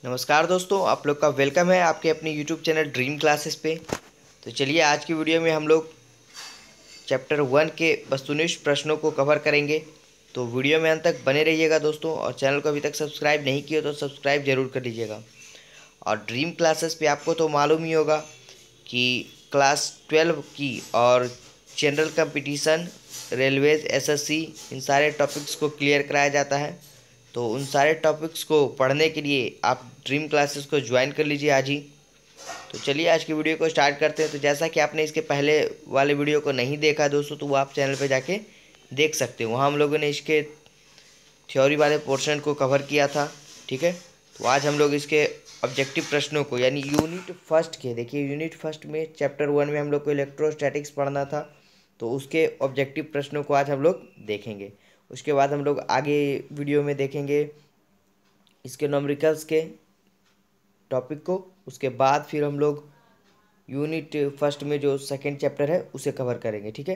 नमस्कार दोस्तों, आप लोग का वेलकम है आपके अपने यूट्यूब चैनल ड्रीम क्लासेस पे। तो चलिए आज की वीडियो में हम लोग चैप्टर 1 के वस्तुनिष्ठ प्रश्नों को कवर करेंगे। तो वीडियो में अंत तक बने रहिएगा दोस्तों, और चैनल को अभी तक सब्सक्राइब नहीं किया तो सब्सक्राइब जरूर कर लीजिएगा। और ड्रीम क्लासेस पे आपको तो मालूम ही होगा कि क्लास 12 की और जनरल कंपटीशन, रेलवेज, एसएससी, इन सारे टॉपिक्स को क्लियर कराया जाता है। तो उन सारे टॉपिक्स को पढ़ने के लिए आप ड्रीम क्लासेस को ज्वाइन कर लीजिए आज ही। तो चलिए आज की वीडियो को स्टार्ट करते हैं। तो जैसा कि आपने इसके पहले वाले वीडियो को नहीं देखा दोस्तों, तो वो आप चैनल पे जाके देख सकते हो। वहाँ हम लोगों ने इसके थ्योरी वाले पोर्शन को कवर किया था, ठीक है। तो आज हम लोग इसके ऑब्जेक्टिव प्रश्नों को, यानी यूनिट फर्स्ट के, देखिए यूनिट फर्स्ट में चैप्टर 1 में हम लोग को इलेक्ट्रोस्टैटिक्स पढ़ना था। तो उसके ऑब्जेक्टिव प्रश्नों को आज हम लोग देखेंगे। उसके बाद हम लोग आगे वीडियो में देखेंगे इसके न्यूमेरिकल्स के टॉपिक को। उसके बाद फिर हम लोग यूनिट फर्स्ट में जो सेकंड चैप्टर है उसे कवर करेंगे, ठीक है।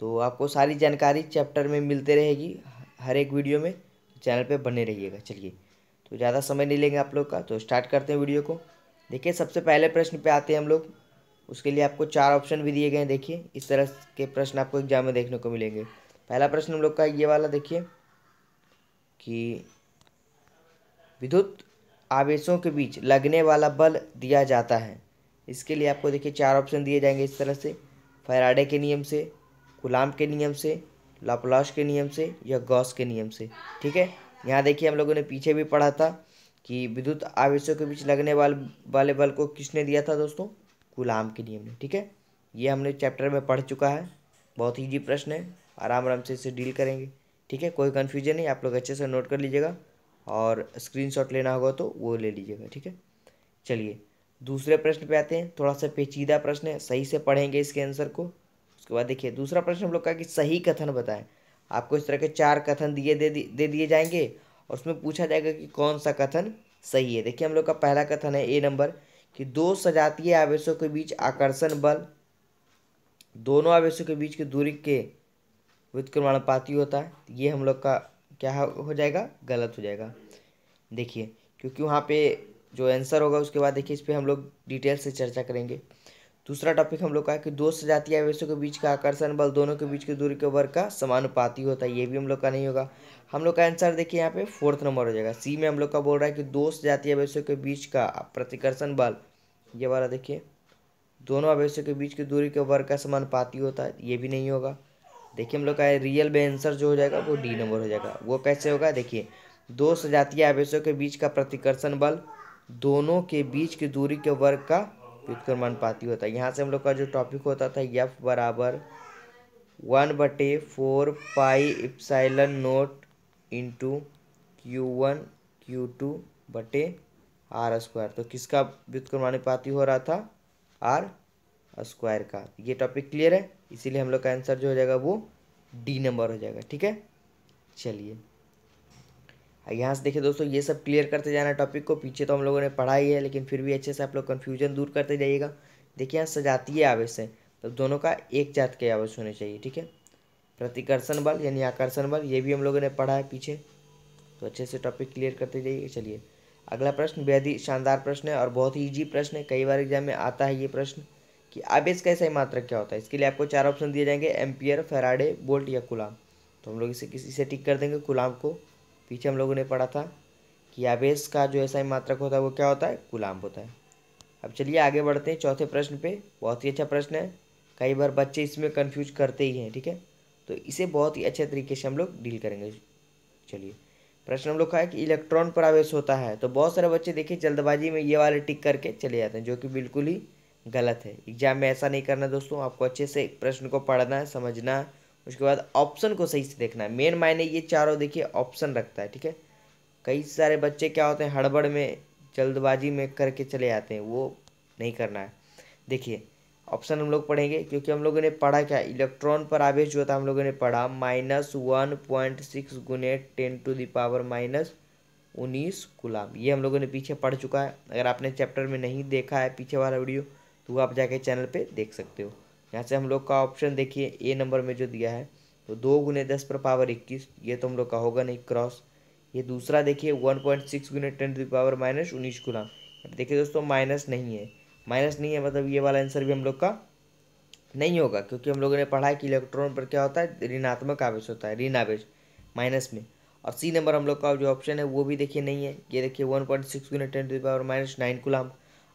तो आपको सारी जानकारी चैप्टर में मिलते रहेगी हर एक वीडियो में। चैनल पे बने रहिएगा। चलिए, तो ज़्यादा समय नहीं लेंगे आप लोग का, तो स्टार्ट करते हैं वीडियो को। देखिए सबसे पहले प्रश्न पे आते हैं हम लोग। उसके लिए आपको 4 ऑप्शन भी दिए गए हैं। देखिए इस तरह के प्रश्न आपको एग्जाम में देखने को मिलेंगे। पहला प्रश्न हम लोग का ये वाला देखिए कि विद्युत आवेशों के बीच लगने वाला बल दिया जाता है। इसके लिए आपको देखिए 4 ऑप्शन दिए जाएंगे इस तरह से: फैराडे के नियम से, कूलाम्ब के नियम से, लाप्लास के नियम से, या गॉस के नियम से, ठीक है। यहाँ देखिए हम लोगों ने पीछे भी पढ़ा था कि विद्युत आवेशों के बीच लगने वाले बल को किसने दिया था दोस्तों? कूलाम्ब के नियम ने, ठीक है। ये हमने चैप्टर में पढ़ चुका है। बहुत ईजी प्रश्न है, आराम आराम से इसे डील करेंगे, ठीक है। कोई कन्फ्यूजन नहीं, आप लोग अच्छे से नोट कर लीजिएगा, और स्क्रीनशॉट लेना होगा तो वो ले लीजिएगा, ठीक है। चलिए दूसरे प्रश्न पे आते हैं। थोड़ा सा पेचीदा प्रश्न है, सही से पढ़ेंगे इसके आंसर को। उसके बाद देखिए दूसरा प्रश्न हम लोग का कि सही कथन बताएं। आपको इस तरह के 4 कथन दे दिए जाएंगे, और उसमें पूछा जाएगा कि कौन सा कथन सही है। देखिए हम लोग का पहला कथन है ए नंबर, कि दो सजातीय आवेशों के बीच आकर्षण बल दोनों आवेशों के बीच की दूरी के व्युत्क्रमानुपाती होता है। ये हम लोग का क्या हो जाएगा? गलत हो जाएगा। देखिए क्योंकि वहाँ पे जो आंसर होगा उसके बाद देखिए इस पर हम लोग डिटेल से चर्चा करेंगे। दूसरा टॉपिक हम लोग का है कि दो सजातीय आवेशों के बीच का आकर्षण बल दोनों के बीच की दूरी के वर्ग का समानुपाती होता है। ये भी हम लोग का नहीं होगा। हम लोग का आंसर देखिए यहाँ पे 4th नंबर हो जाएगा। सी में हम लोग का बोल रहा है कि दो सजातीय आवेशों के बीच का प्रतिकर्षण बल, ये वाला देखिए, दोनों आवेशों के बीच की दूरी के वर्ग का समानुपाती होता है। ये भी नहीं होगा। देखिए हम लोग का रियल में आंसर जो हो जाएगा वो डी नंबर हो जाएगा। वो कैसे होगा? देखिए दो सजातीय आवेशों के बीच का प्रतिकर्षण बल दोनों के बीच की दूरी के वर्ग का व्युत्क्रमानुपाती होता है। यहाँ से हम लोग का जो टॉपिक होता था एफ बराबर 1/4 पाई epsilon note into Q1 Q2/R²। तो किसका व्युत्क्रमानुपाती हो रहा था? R² का। ये टॉपिक क्लियर है, इसीलिए हम लोग का आंसर जो हो जाएगा वो डी नंबर हो जाएगा, ठीक है। चलिए यहाँ से देखिए दोस्तों, ये सब क्लियर करते जाना टॉपिक को। पीछे तो हम लोगों ने पढ़ा ही है, लेकिन फिर भी अच्छे से आप लोग कन्फ्यूजन दूर करते जाइएगा। देखिए यहाँ सजातीय आवेश है, तो दोनों का एक जात के आवेश होने चाहिए, ठीक है। प्रतिकर्षण बल यानी आकर्षण बल, ये भी हम लोगों ने पढ़ा है पीछे, तो अच्छे से टॉपिक क्लियर करते जाइए। चलिए अगला प्रश्न बेहद ही शानदार प्रश्न है और बहुत ही ईजी प्रश्न है। कई बार एग्जाम में आता है ये प्रश्न कि आवेश का सही मात्रक क्या होता है। इसके लिए आपको 4 ऑप्शन दिए जाएंगे: एम्पियर, फैराडे, वोल्ट या कूलाम्ब। तो हम लोग इसे किसी से टिक कर देंगे, कूलाम्ब को। पीछे हम लोगों ने पढ़ा था कि आवेश का जो SI मात्रक होता है वो क्या होता है? कूलाम्ब होता है। अब चलिए आगे बढ़ते हैं चौथे प्रश्न पे। बहुत ही अच्छा प्रश्न है, कई बार बच्चे इसमें कन्फ्यूज करते ही हैं, ठीक है। तो इसे बहुत ही अच्छे तरीके से हम लोग डील करेंगे। चलिए प्रश्न हम लोग का है कि इलेक्ट्रॉन पर आवेश होता है। तो बहुत सारे बच्चे देखिए जल्दबाजी में ये वाले टिक करके चले जाते हैं, जो कि बिल्कुल ही गलत है। एग्जाम में ऐसा नहीं करना दोस्तों, आपको अच्छे से प्रश्न को पढ़ना है, समझना है, उसके बाद ऑप्शन को सही से देखना है। मेन मायने ये चारों देखिए ऑप्शन रखता है, ठीक है। कई सारे बच्चे क्या होते हैं, हड़बड़ में जल्दबाजी में करके चले जाते हैं, वो नहीं करना है। देखिए ऑप्शन हम लोग पढ़ेंगे, क्योंकि हम लोगों ने पढ़ा क्या, इलेक्ट्रॉन पर आवेश जो था हम लोगों ने पढ़ा -1.6 गुने 10⁻⁻19 कूलाम्ब। ये हम लोगों ने पीछे पढ़ चुका है। अगर आपने चैप्टर में नहीं देखा है पीछे वाला वीडियो, तो वो आप जाके चैनल पे देख सकते हो। यहाँ से हम लोग का ऑप्शन देखिए ए नंबर में जो दिया है, तो 2 × 10⁻21, ये तो हम लोग का होगा नहीं क्रॉस। ये दूसरा देखिए 1.6 गुना 10⁻⁻19 कूलम। देखिए दोस्तों माइनस नहीं है, माइनस नहीं है मतलब ये वाला आंसर भी हम लोग का नहीं होगा, क्योंकि हम लोगों ने पढ़ा है कि इलेक्ट्रॉन पर क्या होता है, ऋणात्मक आवेश होता है, ऋण आवेश माइनस में। और सी नंबर हम लोग का जो ऑप्शन है वो भी देखिए नहीं है। ये देखिए 1.6 गुना 10⁻⁻9 कूलम,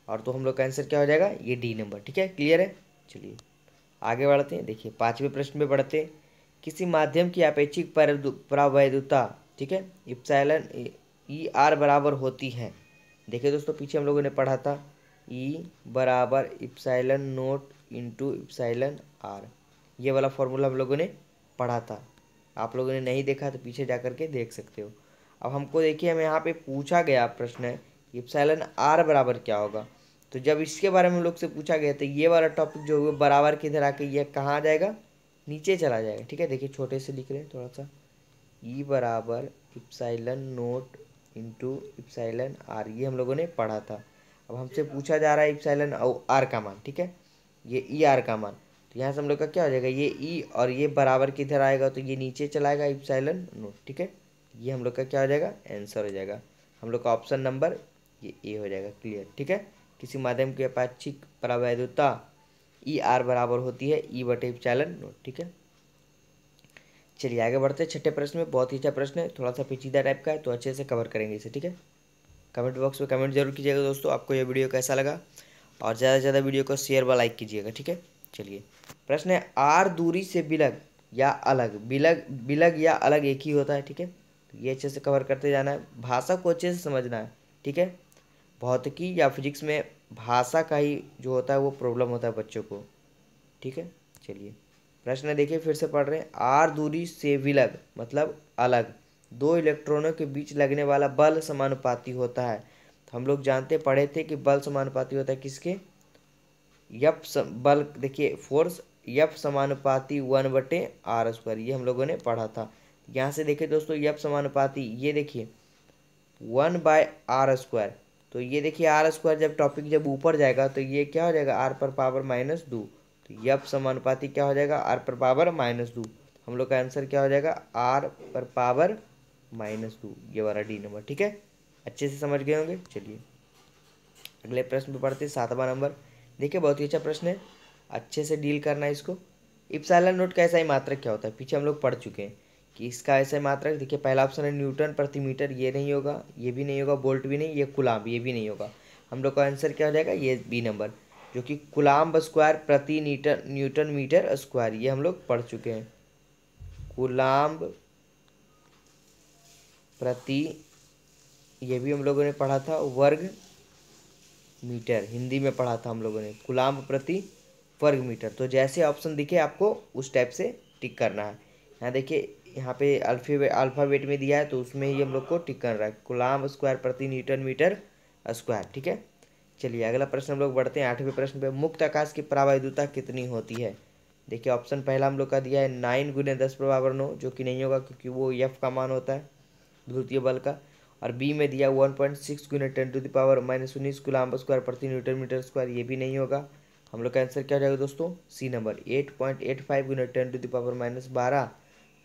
और तो हम लोग का आंसर क्या हो जाएगा, ये डी नंबर। ठीक है, क्लियर है। चलिए आगे बढ़ते हैं। देखिए 5वें प्रश्न में बढ़ते हैं। किसी माध्यम की अपेक्षिक प्रवैधुता, ठीक है, इप्सिलॉन ई आर बराबर होती है। देखिए दोस्तों पीछे हम लोगों ने पढ़ा था ई बराबर epsilon naught into epsilon R, ये वाला फॉर्मूला हम लोगों ने पढ़ा था। आप लोगों ने नहीं देखा तो पीछे जा कर के देख सकते हो। अब हमको देखिए, हमें यहाँ पे पूछा गया प्रश्न है इप्सिलॉन आर बराबर क्या होगा। तो जब इसके बारे में हम लोग से पूछा गया तो ये वाला टॉपिक जो है बराबर किधर आके ये कहाँ आ जाएगा, नीचे चला जाएगा। ठीक है, देखिए छोटे से लिख रहे हैं थोड़ा सा, ई बराबर epsilon naught into epsilon R, ये हम लोगों ने पढ़ा था। अब हमसे पूछा जा रहा है इप्सिलॉन आर का मान, ठीक है, ये ई आर का मान। तो यहाँ से हम लोग का क्या हो जाएगा, ये ई और ये बराबर किधर आएगा, तो ये नीचे चलाएगा इप्सिलॉन नोट। ठीक है, ये हम लोग का क्या हो जाएगा, आंसर हो जाएगा। हम लोग का ऑप्शन नंबर ये ए हो जाएगा। क्लियर। ठीक है, किसी माध्यम की अपेक्षिक प्रवैधुता ई आर बराबर होती है ई बटे इप्सिलॉन नोट। ठीक है, चलिए आगे बढ़ते हैं। छठे प्रश्न में बहुत ही अच्छा प्रश्न है, थोड़ा सा पेचीदा टाइप का है, तो अच्छे से कवर करेंगे इसे। ठीक है, कमेंट बॉक्स में कमेंट जरूर कीजिएगा दोस्तों आपको ये वीडियो कैसा लगा, और ज़्यादा से ज़्यादा वीडियो को शेयर व लाइक कीजिएगा। ठीक है, चलिए प्रश्न है, आर दूरी से बिलग या अलग, बिलग बिलग या अलग एक ही होता है। ठीक है, तो ये अच्छे से कवर करते जाना है, भाषा को अच्छे से समझना है। ठीक है, भौतिकी या फिजिक्स में भाषा का ही जो होता है वो प्रॉब्लम होता है बच्चों को। ठीक है, चलिए प्रश्न देखिए फिर से पढ़ रहे हैं। आर दूरी से विलग मतलब अलग दो इलेक्ट्रॉनों के बीच लगने वाला बल समानुपाती होता है। तो हम लोग जानते पढ़े थे कि बल समानुपाती होता है किसके, बल देखिए फोर्स यफ समानुपाती 1/r², ये हम लोगों ने पढ़ा था। यहाँ से देखिए दोस्तों यफ समानुपाती, ये देखिए 1/r²। तो ये देखिए r² जब टॉपिक जब ऊपर जाएगा तो ये क्या हो जाएगा, r पर पावर -2। तो यफ समानुपाती क्या हो जाएगा, r पर पावर -2। हम लोग का आंसर क्या हो जाएगा, r पर पावर -2, ये वाला डी नंबर। ठीक है, अच्छे से समझ गए होंगे। चलिए अगले प्रश्न पे पढ़ते हैं, 7वां नंबर। देखिए बहुत ही अच्छा प्रश्न है, अच्छे से डील करना है इसको। इप्सिलॉन नोट का SI मात्रक क्या होता है, पीछे हम लोग पढ़ चुके हैं कि इसका SI मात्रक देखिए पहला ऑप्शन है न्यूटन प्रति मीटर, ये नहीं होगा, ये भी नहीं होगा, वोल्ट भी नहीं, ये कुलाम, ये भी नहीं होगा। हम लोग का आंसर क्या हो जाएगा, ये बी नंबर, जो कि कुलाम्ब स्क्वायर प्रति न्यूटन मीटर स्क्वायर, ये हम लोग पढ़ चुके हैं। कुलाम्ब प्रति, ये भी हम लोगों ने पढ़ा था, वर्ग मीटर, हिंदी में पढ़ा था हम लोगों ने, कुलाम्ब प्रति वर्ग मीटर। तो जैसे ऑप्शन दिखे आपको उस टाइप से टिक करना है। यहाँ देखिए यहाँ पे अल्फ़ाबेट में दिया है तो उसमें ही हम लोग को टिक करना है, कुलाम्ब स्क्वायर प्रति न्यूटन मीटर स्क्वायर। ठीक है, चलिए अगला प्रश्न हम लोग बढ़ते हैं 8वें प्रश्न पे। मुक्त आकाश की प्रवाहिता कितनी होती है। देखिए ऑप्शन पहला हम लोग का दिया है 9 × 10⁻9, जो कि नहीं होगा क्योंकि वो एफ का मान होता है ध्रुवीय बल का। और बी में दिया 1.6 × 10⁻−19 कूलम्ब स्क्वायर प्रति न्यूटन मीटर स्क्वायर, ये भी नहीं होगा। हम लोग का आंसर क्या हो जाएगा दोस्तों, सी नंबर 8.85 × 10⁻12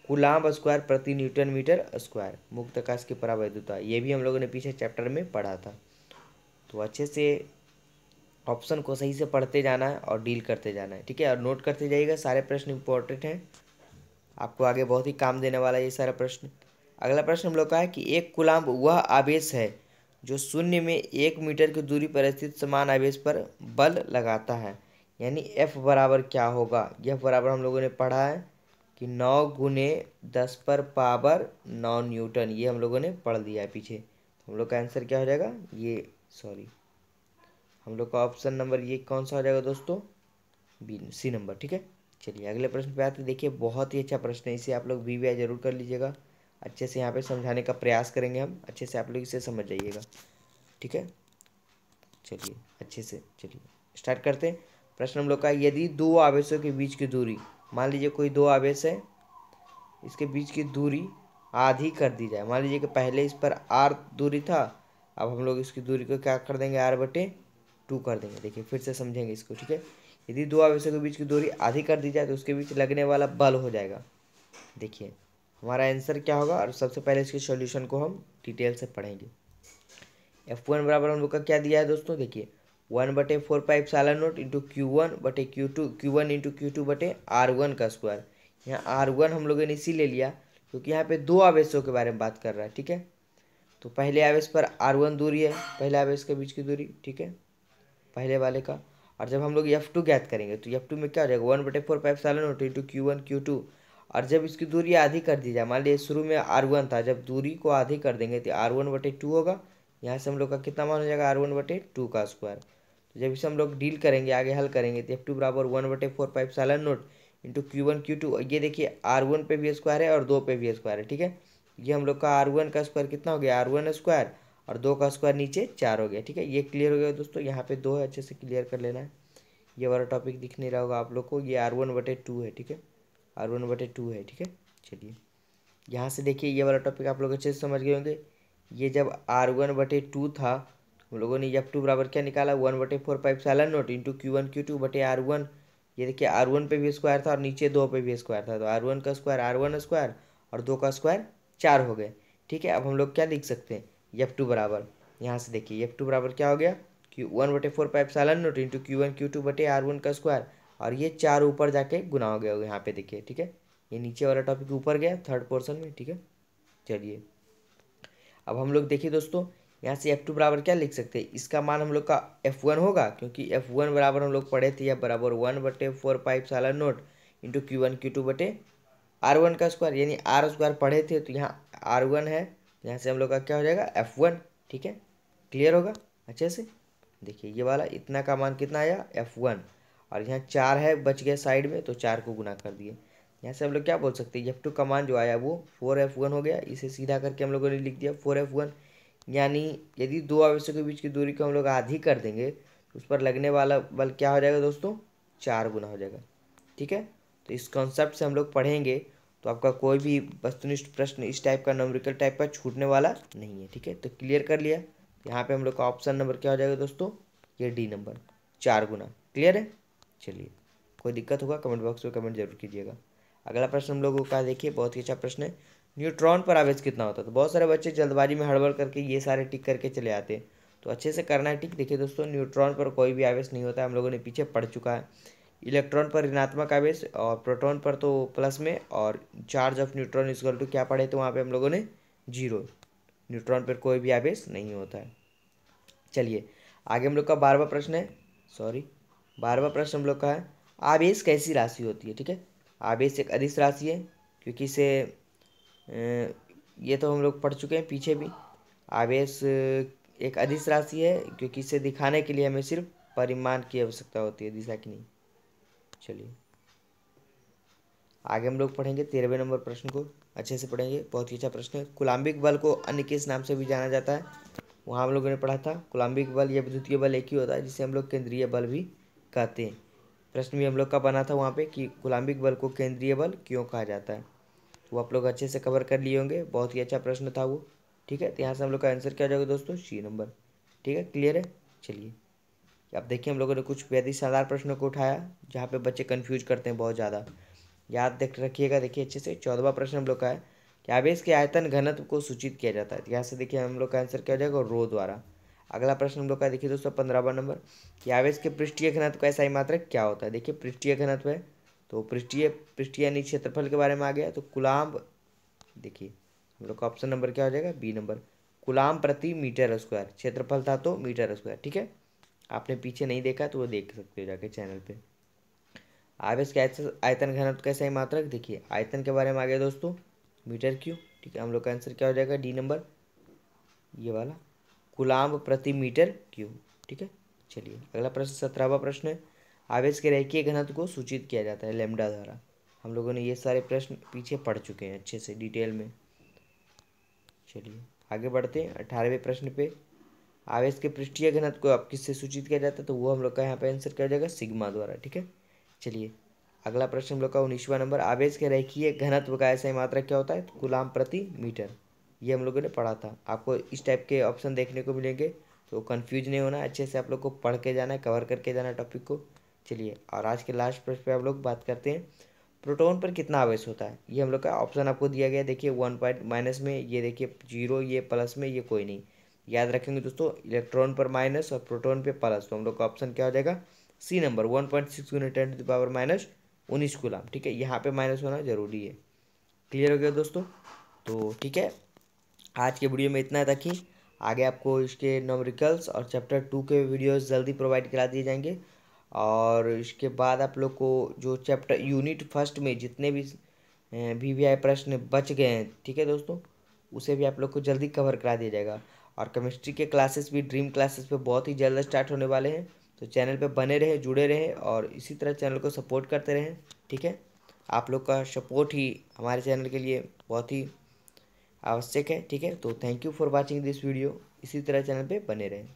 कूलम्ब स्क्वायर प्रति न्यूटन मीटर स्क्वायर, मुक्त आकाश की प्रवाहिता। ये भी हम लोगों ने पीछे चैप्टर में पढ़ा था। तो अच्छे से ऑप्शन को सही से पढ़ते जाना है और डील करते जाना है। ठीक है, और नोट करते जाइएगा, सारे प्रश्न इंपॉर्टेंट हैं, आपको आगे बहुत ही काम देने वाला है ये सारा प्रश्न। अगला प्रश्न हम लोग का है कि एक कूलम्ब वह आवेश है जो शून्य में 1 मीटर की दूरी पर स्थित समान आवेश पर बल लगाता है, यानी F बराबर क्या होगा। F बराबर हम लोगों ने पढ़ा है कि 9 × 10⁻9 न्यूटन, ये हम लोगों ने पढ़ लिया है पीछे। हम लोग का आंसर क्या हो जाएगा, ये सॉरी हम लोग का ऑप्शन नंबर ये कौन सा हो जाएगा दोस्तों, बी सी नंबर। ठीक है, चलिए अगले प्रश्न पे आते हैं। देखिए बहुत ही अच्छा प्रश्न है, इसे आप लोग वी जरूर कर लीजिएगा, अच्छे से यहाँ पे समझाने का प्रयास करेंगे हम, अच्छे से आप लोग इसे समझ जाइएगा। ठीक है, चलिए अच्छे से चलिए स्टार्ट करते हैं। प्रश्न हम लोग का, यदि दो आवेशों के बीच की दूरी, मान लीजिए कोई दो आवेश है, इसके बीच की दूरी आधी कर दी जाए। मान लीजिए कि पहले इस पर r दूरी था, अब हम लोग इसकी दूरी को क्या कर देंगे, r/2 कर देंगे। देखिए फिर से समझेंगे इसको। ठीक है, यदि दो आवेशों के बीच की दूरी आधी कर दी जाए तो उसके बीच लगने वाला बल हो जाएगा, देखिए हमारा आंसर क्या होगा, और सबसे पहले इसके सॉल्यूशन को हम डिटेल से पढ़ेंगे। F1 बराबर हम लोग का क्या दिया है दोस्तों, देखिए 1/4 pi into Q1/Q2 Q1 into Q2 बटे R1 का स्क्वायर। यहाँ R1 हम लोगों ने इसीलिए लिया क्योंकि यहाँ पे दो आवेशों के बारे में बात कर रहा है, ठीक है। तो पहले आवेश पर R1 दूरी है, पहले आवेश के बीच की दूरी, ठीक है, पहले वाले का। और जब हम लोग F2 ज्ञात करेंगे तो F2 में क्या हो जाएगा, 1/4 पाई इंटू Q1 Q2। और जब इसकी दूरी आधी कर दी जाए, मान लीजिए शुरू में R1 था, जब दूरी को आधी कर देंगे तो R1/2 होगा। यहाँ से हम लोग का कितना मान हो जाएगा, R1/2 का स्क्वायर। तो जब इसे हम लोग डील करेंगे, आगे हल करेंगे, तो F2 बराबर 1/4 पाई इंटू Q1 Q2। ये देखिए R1 पे भी स्क्वायर है और 2 पे भी स्क्वायर है, ठीक है। ये हम लोग का R1 का स्क्वायर कितना हो गया, R1 स्क्वायर, और 2 का स्क्वायर नीचे 4 हो गया, ठीक है। ये क्लियर हो गया दोस्तों, यहाँ पे 2 है, अच्छे से क्लियर कर लेना है। ये वाला टॉपिक दिख नहीं रहा होगा आप लोग को, ये R1/2 है, ठीक है, R1/2 है, ठीक है। चलिए यहाँ से देखिए ये वाला टॉपिक आप लोग अच्छे से समझ गए होंगे। ये जब R1/2 था, हम लोगों ने F2 बराबर क्या निकाला, 1/4 पाई इंटू Q1 Q2 बटे R1। ये देखिए R1 पे भी स्क्वायर था और नीचे 2 पे भी स्क्वायर था, तो R1 का स्क्वायर R1 स्क्वायर और 2 का स्क्वायर 4 हो गए, ठीक है। अब हम लोग क्या लिख सकते हैं, F2 बराबर, यहाँ से देखिए F2 बराबर क्या हो गया, कि 1/4 पाई इंटू Q1 Q2 बटे R1 का स्क्वायर, और ये 4 ऊपर जाके गुना हो गया होगा, यहाँ पे देखिए, ठीक है। ये नीचे वाला टॉपिक ऊपर गया थर्ड पोर्शन में, ठीक है। चलिए अब हम लोग देखिए दोस्तों, यहाँ से F2 बराबर क्या लिख सकते हैं, इसका मान हम लोग का F1 होगा, क्योंकि F1 बराबर हम लोग पढ़े थे, F बराबर 1/4 पाई इंटू Q1 Q2 बटे R1 का स्क्वायर, यानी R स्क्वायर पढ़े थे, तो यहाँ R1 है, यहाँ से हम लोग का क्या हो जाएगा F1, ठीक है। क्लियर होगा अच्छे से। देखिए ये वाला इतना का मान कितना आया F1, और यहाँ 4 है बच गया साइड में, तो 4 को गुना कर दिए। यहाँ से हम लोग क्या बोल सकते हैं, F2 का मान जो आया वो 4F1 हो गया। इसे सीधा करके हम लोगों ने लिख दिया 4F1। यानी यदि दो आवेशों के बीच की दूरी को हम लोग आधी कर देंगे तो उस पर लगने वाला बल क्या हो जाएगा दोस्तों, 4 गुना हो जाएगा, ठीक है। तो इस कॉन्सेप्ट से हम लोग पढ़ेंगे तो आपका कोई भी वस्तुनिष्ठ प्रश्न इस टाइप का न्यूमेरिकल टाइप का छूटने वाला नहीं है, ठीक है। तो क्लियर कर लिया, यहाँ पे हम लोग का ऑप्शन नंबर क्या हो जाएगा दोस्तों, ये डी नंबर, 4 गुना। क्लियर है। चलिए कोई दिक्कत होगा कमेंट बॉक्स में कमेंट जरूर कीजिएगा। अगला प्रश्न हम लोगों का देखिए, बहुत ही अच्छा प्रश्न है, न्यूट्रॉन पर आवेश कितना होता है। तो बहुत सारे बच्चे जल्दबाजी में हड़बड़ करके ये सारे टिक करके चले आते हैं, तो अच्छे से करना है टिक। देखिए दोस्तों, न्यूट्रॉन पर कोई भी आवेश नहीं होता है, हम लोगों ने पीछे पढ़ चुका है। इलेक्ट्रॉन पर ऋणात्मक आवेश, और प्रोटॉन पर तो प्लस में, और charge of neutron equal to क्या पढ़े थे वहाँ पे हम लोगों ने, 0। न्यूट्रॉन पर कोई भी आवेश नहीं होता है। चलिए आगे हम लोग का 12वां प्रश्न है, सॉरी 12वां प्रश्न हम लोग का है, आवेश कैसी राशि होती है, ठीक है। आवेश एक अदिश राशि है, क्योंकि इसे ये तो हम लोग पढ़ चुके हैं पीछे भी। आवेश एक अदिश राशि है, क्योंकि इसे दिखाने के लिए हमें सिर्फ परिमाण की आवश्यकता होती है, दिशा की नहीं। चलिए आगे हम लोग पढ़ेंगे 13वें नंबर प्रश्न को, अच्छे से पढ़ेंगे, बहुत ही अच्छा प्रश्न है। कुलाम्बिक बल को अन्य किस नाम से भी जाना जाता है, वहाँ हम लोगों ने पढ़ा था। कुलाम्बिक बल या विद्युतीय बल एक ही होता है, जिसे हम लोग केंद्रीय बल भी कहते हैं। प्रश्न भी हम लोग का बना था वहाँ पे कि कुलाम्बिक बल को केंद्रीय बल क्यों कहा जाता है, वो आप लोग अच्छे से कवर कर लिए होंगे, बहुत ही अच्छा प्रश्न था वो, ठीक है। तो यहाँ से हम लोग का आंसर क्या हो जाएगा दोस्तों, सी नंबर, ठीक है। क्लियर है। चलिए अब देखिए, हम लोगों ने कुछ बेहद ही शानदार प्रश्नों को उठाया जहाँ पे बच्चे कंफ्यूज करते हैं बहुत ज़्यादा, याद देख रखिएगा। देखिए अच्छे से 14वां प्रश्न हम लोग का है कि आवेश के आयतन घनत्व को सूचित किया जाता है। तो यहाँ से देखिए हम लोग का आंसर क्या हो जाएगा, रो द्वारा। अगला प्रश्न हम लोग का देखिए दोस्तों 15वां नंबर, कि आवेश के पृष्ठीय घनत्व का SI मात्रक क्या होता है। देखिए पृष्ठीय घनत्व है, तो पृष्ठीय यानी क्षेत्रफल के बारे में आ गया, तो कुलाम्ब, देखिए हम लोग का ऑप्शन नंबर क्या हो जाएगा, बी नंबर, कुलाम्ब प्रति मीटर स्क्वायर। क्षेत्रफल था तो मीटर स्क्वायर, ठीक है। आपने पीछे नहीं देखा तो वो देख सकते हो जाके चैनल पे। आवेश के आयतन घनत्व का सही मात्रक, देखिए आयतन के बारे में आ गया दोस्तों, मीटर क्यूब, ठीक है। हम लोग का आंसर क्या हो जाएगा, डी नंबर, ये वाला, कुलाम्ब प्रति मीटर क्यूब, ठीक है। चलिए अगला प्रश्न 17वां प्रश्न है, आवेश के रेखीय घनत्व को सूचित किया जाता है लैम्ब्डा द्वारा। हम लोगों ने ये सारे प्रश्न पीछे पढ़ चुके हैं अच्छे से डिटेल में। चलिए आगे बढ़ते हैं 18वें प्रश्न पे, आवेश के पृष्ठीय घनत्व को अब किससे सूचित किया जाता है, तो वो हम लोग का यहाँ पे आंसर क्या हो जाएगा, सिग्मा द्वारा, ठीक है। चलिए अगला प्रश्न हम लोग का 19वां नंबर, आवेश के रेखीय घनत्व का SI मात्रक क्या होता है, तो कूलाम प्रति मीटर। ये हम लोगों ने पढ़ा था, आपको इस टाइप के ऑप्शन देखने को मिलेंगे, तो कंफ्यूज नहीं होना, अच्छे से आप लोग को पढ़ के जाना है, कवर करके जाना है टॉपिक को। चलिए और आज के लास्ट प्रश्न पे आप लोग बात करते हैं, प्रोटॉन पर कितना आवेश होता है, ये हम लोग का ऑप्शन आपको दिया गया है। देखिए 1 पॉइंट माइनस में, ये देखिए 0, ये प्लस में, ये कोई नहीं। याद रखेंगे दोस्तों, इलेक्ट्रॉन पर माइनस और प्रोटॉन पे प्लस, तो हम लोग का ऑप्शन क्या हो जाएगा, सी नंबर 1.6 × 10⁻⁻⁰ कूलम। ठीक है, यहाँ पे माइनस होना जरूरी है। क्लियर हो गया दोस्तों। तो ठीक है, आज के वीडियो में इतना तक ही। आगे आपको इसके न्यूमेरिकल्स और चैप्टर 2 के वीडियोस जल्दी प्रोवाइड करा दिए जाएंगे। और इसके बाद आप लोग को जो चैप्टर यूनिट फर्स्ट में जितने भी VVI प्रश्न बच गए हैं, ठीक है दोस्तों, उसे भी आप लोग को जल्दी कवर करा दिया जाएगा। और केमिस्ट्री के क्लासेस भी ड्रीम क्लासेस पे बहुत ही जल्द स्टार्ट होने वाले हैं। तो चैनल पे बने रहे, जुड़े रहे और इसी तरह चैनल को सपोर्ट करते रहें। ठीक है, आप लोग का सपोर्ट ही हमारे चैनल के लिए बहुत ही आवश्यक है। ठीक है, तो thank you for watching this video. इसी तरह चैनल पे बने रहें।